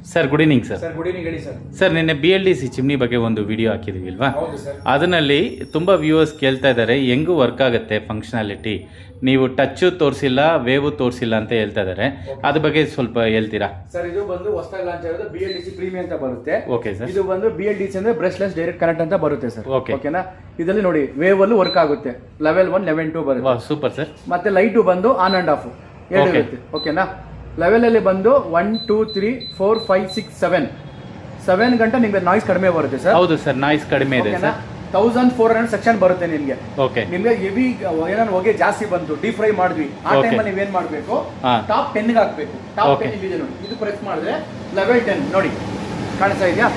Sir good evening sir. Sir good evening ಹೇಳಿ sir. Sir ನಿನ್ನೆ BLDC chimney ಬಗ್ಗೆ ಒಂದು ವಿಡಿಯೋ ಹಾಕಿದ್ವಿ ಅಲ್ವಾ? ಹೌದು ಸರ್. ಅದರಲ್ಲಿ ತುಂಬ ವ್ಯೂವರ್ಸ್ ಕೇಳ್ತಾ ಇದ್ದಾರೆ ಹೆಂಗೂ ವರ್ಕ್ ಆಗುತ್ತೆ ಫಂಕ್ಷನಾಲಿಟಿ, ನೀವು ಟಚ್ಚು ತೋರಿಸಿಲ್ಲ ವೇವು ತೋರಿಸಿಲ್ಲ ಅಂತ ಹೇಳ್ತಾ ಇದ್ದಾರೆ. ಅದ್ರ ಬಗ್ಗೆ ಸ್ವಲ್ಪ ಹೇಳ್ತೀರಾ ಸರ್? ಇದು ಬಂದು ಹೊಸದಾಗಿ ಲಾಂಚ್ ಆಗಿರೋದು BLDC ಪ್ರೀಮಿಯಂ ಅಂತ ಬರುತ್ತೆ. Okay sir. ಇದು ಬಂದು BLDC ಅಂದ್ರೆ ಬ್ರಷ್ಲೆಸ್ ಡೈರೆಕ್ಟ್ ಕನೆಕ್ಟ್ ಅಂತ ಬರುತ್ತೆ ಸರ್. ಓಕೆ ಓಕೆನಾ? ಇದರಲ್ಲಿ ನೋಡಿ ವೇವ್ ಅಲ್ಲೂ ವರ್ಕ್ ಆಗುತ್ತೆ. ಲೆವೆಲ್ 1 ಲೆವೆಲ್ 2 ಬರುತ್ತೆ. Super sir. ಮತ್ತೆ ಲೈಟು ಬಂದು ಆನ್ ಅಂಡ್ ಆಫ್ ಎರಡು ಇರುತ್ತೆ. ಓಕೆನಾ? ಲೆವೆಲ್ ಅಲ್ಲಿ ಬಂದು 1 2 3 4 5 6 7 ಗಂಟೆ ನಿಮ್ಗೆ ನಾಯ್ಸ್ ಕಡಿಮೆ ಬರುತ್ತೆ ಸರ್. ಹೌದು ಸರ್, ನಾಯ್ಸ್ ಕಡಿಮೆ ಇದೆ ಸರ್. 1400 ಸೆಕ್ಷನ್ ಬರುತ್ತೆ ನಿಮ್ಗೆ. ಓಕೆ. ನಿಮ್ಗೆ ಹೆವಿ ಏನಾದ್ರು ಹೊಗೆ ಜಾಸ್ತಿ ಬಂತು, ಡೀಪ್ ಫ್ರೈ ಮಾಡಿದ್ವಿ, ಆ ಟೈಮಲ್ಲಿ ನೀವೇನ್ ಮಾಡ್ಬೇಕು, ಟಾಪ್ 10 ಹಾಕ್ಬೇಕು. ಟಾಪ್ 10 ಇದೆ ನೋಡಿ, ಇದು ಪ್ರೆಸ್ ಮಾಡಿದ್ರೆ ಲೆವೆಲ್ 10 ನೋಡಿ ಕಾಣಿಸ್ತಾ ಇದೆಯಾ?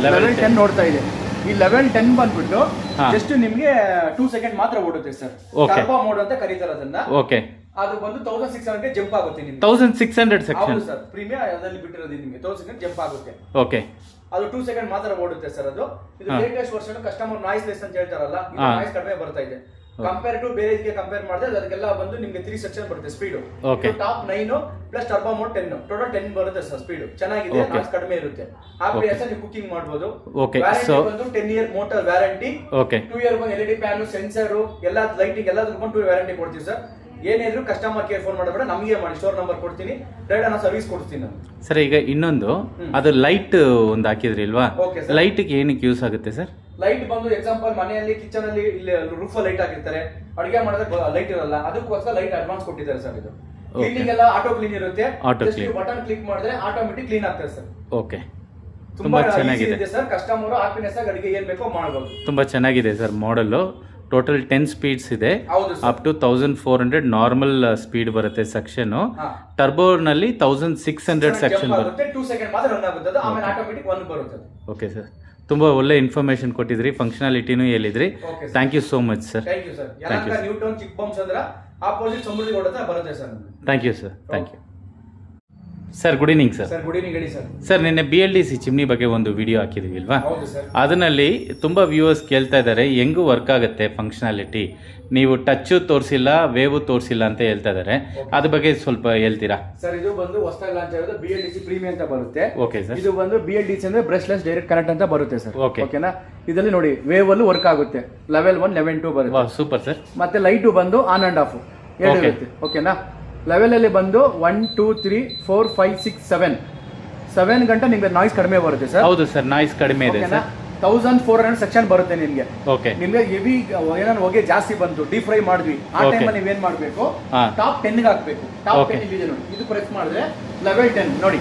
ಲೆವೆಲ್ 10 ನೋಡ್ತಾ ಇದೆ. ಈ ಲೆವೆಲ್ 10 ಬಂದ್ಬಿಟ್ಟು ಜಸ್ಟ್ ನಿಮ್ಗೆ 2 ಸೆಕೆಂಡ್ ಮಾತ್ರ ಓಡುತ್ತೆ ಸರ್. ಟರ್ಬೋ ಮೋಡ್ ಅಂತ ಕರೀತಾರೆ ಅದನ್ನ. ಓಕೆ. ಅದು ಬಂದು 1600 ಜಂಪ್ ಆಗುತ್ತೆ ನಿಮ್ಗೆ. 1600 ಸೆಕ್ಷನ್. ಹೌದು ಸರ್, ಪ್ರೀಮಿಯಂ ಅದರಲ್ಲಿ ಬಿಟ್ಟಿರೋದು ನಿಮ್ಗೆ 1600 ಜಂಪ್ ಆಗುತ್ತೆ. ಓಕೆ. ಅದು 2 ಸೆಕೆಂಡ್ ಮಾತ್ರ ಓಡುತ್ತೆ ಸರ್. ಅದು ಇದು latest version customer noise less ಅಂತ ಹೇಳ್ತಾರಲ್ಲ, ಇದು ನಾಯ್ಸ್ ಕಡಿಮೆ ಬರ್ತಾ ಇದೆ ಕಂಪೇರ್ ಟು ಬೇರೆ ಇದಕ್ಕೆ ಕಂಪೇರ್ ಮಾಡಿದ್ರೆ. ಅದಕ್ಕೆಲ್ಲ ಬಂದು ನಿಮ್ಗೆ 3 ಸೆಕ್ಷನ್ ಬರುತ್ತೆ speed. Top 9 plus turbo mode 10 total 10 ಬರುತ್ತೆ ಸರ್. ಸ್ಪೀಡ್ ಚೆನ್ನಾಗಿದೆ, ನಾಯ್ಸ್ ಕಡಿಮೆ ಇರುತ್ತೆ. ಹಾಗೆ ನೀವು ಕುಕಿಂಗ್ ಮಾಡಬಹುದು. ವ್ಯಾರಂಟಿ ಬಂದು 10 ಇಯರ್ ಮೋಟರ್ ವ್ಯಾರಂಟಿ. 2 ಇಯರ್ ಬಂದು LED ಪ್ಯಾನ್, ಸೆನ್ಸರ್, ಎಲ್ಲ ಲೈಟಿಂಗ್ ಎಲ್ಲದಕ್ಕೂ ಬಂದು 2 ವ್ಯಾರಂಟಿ ಕೊಡ್ತೀವಿ ಸರ್. ಏನಿದ್ರು ಕಸ್ಟಮರ್ ಕೇರ್ ಫೋನ್ ಮಾಡಬೇಡ, ನಮಗೆ ಮಾಡಿ, ಸ್ಟೋರ್ ನಂಬರ್ ಕೊಡ್ತೀನಿ, ಡೈರೆಕ್ಟ್ ನಾನು ಸರ್ವಿಸ್ ಕೊಡ್ತೀನಿ ನಾನು. ಸರ್ ಈಗ ಇನ್ನೊಂದು ಅದು ಲೈಟ್ ಒಂದು ಹಾಕಿದ್ರಿ ಇಲ್ವಾ? ಲೈಟ್ಗೆ ಏನಕ್ಕೆ ಯೂಸ್ ಆಗುತ್ತೆ ಸರ್? ಲೈಟ್ ಬಂದು ಎಕ್ಸಾಂಪಲ್ ಮನೆಯಲ್ಲಿ ಕಿಚನ್ ಅಲ್ಲಿ ಇಲ್ಲಿ ರೂಫ್ ಲೈಟ್ ಹಾಕಿರ್ತಾರೆ, ಅಡುಗೆ ಮಾಡಿದ್ರೆ ಲೈಟ್ ಇರಲ್ಲ, ಅದಕ್ಕೋಸ್ಕರ ಲೈಟ್ ಅಡ್ವಾನ್ಸ್ ಕೊಟ್ಟಿದ್ದಾರೆ ಸರ್. ಇದು ಕ್ಲೀನಿಂಗ್ ಎಲ್ಲ ಆಟೋ ಕ್ಲೀನ್ ಇರುತ್ತೆ. ಬಟನ್ ಕ್ಲಿಕ್ ಮಾಡಿದ್ರೆ ಆಟೋಮೆಟಿಕ್ ಕ್ಲೀನ್ ಆಗ್ತದೆ ಸರ್. ಓಕೆ. ತುಂಬಾ ಚೆನ್ನಾಗಿದೆ ಸರ್. ಕಸ್ಟಮರ್ ಹ್ಯಾಪಿನೆಸ್ ಆಗಿ ಅಡುಗೆ ಏನ್ ಬೇಕೋ ಮಾಡಬಹುದು. ತುಂಬಾ ಚೆನ್ನಾಗಿದೆ ಸರ್ ಮಾಡೆಲ್. ಟೋಟಲ್ 10 ಸ್ಪೀಡ್ಸ್ ಇದೆ. ಅಪ್ ಟು 1400 ನಾರ್ಮಲ್ ಸ್ಪೀಡ್ ಬರುತ್ತೆ ಸೆಕ್ಷನ್. ಟರ್ಬೋ ನಲ್ಲಿ 1600 ಸೆಕ್ಷನ್ ಬರುತ್ತೆ. 2 ಸೆಕೆಂಡ್ ಮಾತ್ರ ರನ್ ಆಗುತ್ತೆ ಅದು, ಆಮೇಲೆ ಆಟೋಮೆಟಿಕ್ 1 ಬರುತ್ತೆ. ಓಕೆ ಸರ್, ತುಂಬಾ ಒಳ್ಳೆ ಇನ್ಫಾರ್ಮೇಶನ್ ಕೊಟ್ಟಿದ್ರಿ, ಫಂಕ್ಷನಾಲಿಟಿನೂ ಹೇಳಿದ್ರಿ. Thank you so much sir. Thank you sir. Yelahanka new town chick bombs ಅಂದ್ರೆ ಆಪೋಸಿಟ್ ಸಮೃದ್ಧಿ ರೋಡ್ ಹತ್ರ ಬರುತ್ತೆ sir. Thank you sir. Thank you sir. Good evening sir. Sir good evening ಹೇಳಿ ಸರ್. ಸರ್ ನಿನ್ನೆ BLDC ಚಿಮ್ನಿ ಬಗ್ಗೆ ಒಂದು video ಹಾಕಿದ್ವಿ ಅಲ್ವಾ? ಹೌದು ಸರ್. ಅದರಲ್ಲಿ ತುಂಬ ವ್ಯೂವರ್ಸ್ ಕೇಳ್ತಾ ಇದ್ದಾರೆ ಹೆಂಗೂ ವರ್ಕ್ ಆಗುತ್ತೆ ಫಂಕ್ಷನಾಲಿಟಿ, ನೀವು ಟಚ್ಚು ತೋರಿಸಿಲ್ಲ ವೇವು ತೋರಿಸಿಲ್ಲ ಅಂತ ಹೇಳ್ತಾ ಇದ್ದಾರೆ. ಅದ್ರ ಬಗ್ಗೆ ಸ್ವಲ್ಪ ಹೇಳ್ತೀರಾ ಸರ್? ಇದು ಬಂದು ಹೊಸದಾಗಿ ಲಾಂಚ್ ಆಗಿರೋದು BLDC ಪ್ರೀಮಿಯಂ ಅಂತ ಬರುತ್ತೆ. Okay sir. ಇದು ಬಂದು BLDC ಅಂದ್ರೆ ಬ್ರಷ್ಲೆಸ್ ಡೈರೆಕ್ಟ್ ಕನೆಕ್ಟ್ ಅಂತ ಬರುತ್ತೆ ಸರ್. ಓಕೆನಾ? ಇದರಲ್ಲಿ ನೋಡಿ ವೇವ್ ಅಲ್ಲೂ ವರ್ಕ್ ಆಗುತ್ತೆ. ಲೆವೆಲ್ 1 ಲೆವೆಲ್ 2 ಬರುತ್ತೆ. Super sir. ಮತ್ತೆ ಲೈಟು ಬಂದು ಆನ್ ಅಂಡ್ ಆಫ್ ಎರಡು ಇರುತ್ತೆ. ಓಕೆನಾ? ಲೆವೆಲ್ ಅಲ್ಲಿ ಬಂದು 1 2 3 4 5 6 7 ಗಂಟೆ ನಿಮ್ಗೆ ನಾಯ್ಸ್ ಕಡಿಮೆ ಬರುತ್ತೆ ಸರ್. ಹೌದು ಸರ್, ನಾಯ್ಸ್ ಕಡಿಮೆ ಇದೆ ಸರ್. 1400 ಸೆಕ್ಷನ್ ಬರುತ್ತೆ ನಿಮ್ಗೆ. ಓಕೆ. ನಿಮ್ಗೆ ಹೆವಿ ಏನಾದ್ರು ಹೊಗೆ ಜಾಸ್ತಿ ಬಂತು, ಡೀಪ್ ಫ್ರೈ ಮಾಡಿದ್ವಿ, ಆ ಟೈಮಲ್ಲಿ ನೀವೇನ್ ಮಾಡ್ಬೇಕು, ಟಾಪ್ 10 ಹಾಕ್ಬೇಕು. ಟಾಪ್ 10 ಇದೆ ನೋಡಿ, ಇದು ಪ್ರೆಸ್ ಮಾಡಿದ್ರೆ ಲೆವೆಲ್ 10 ನೋಡಿ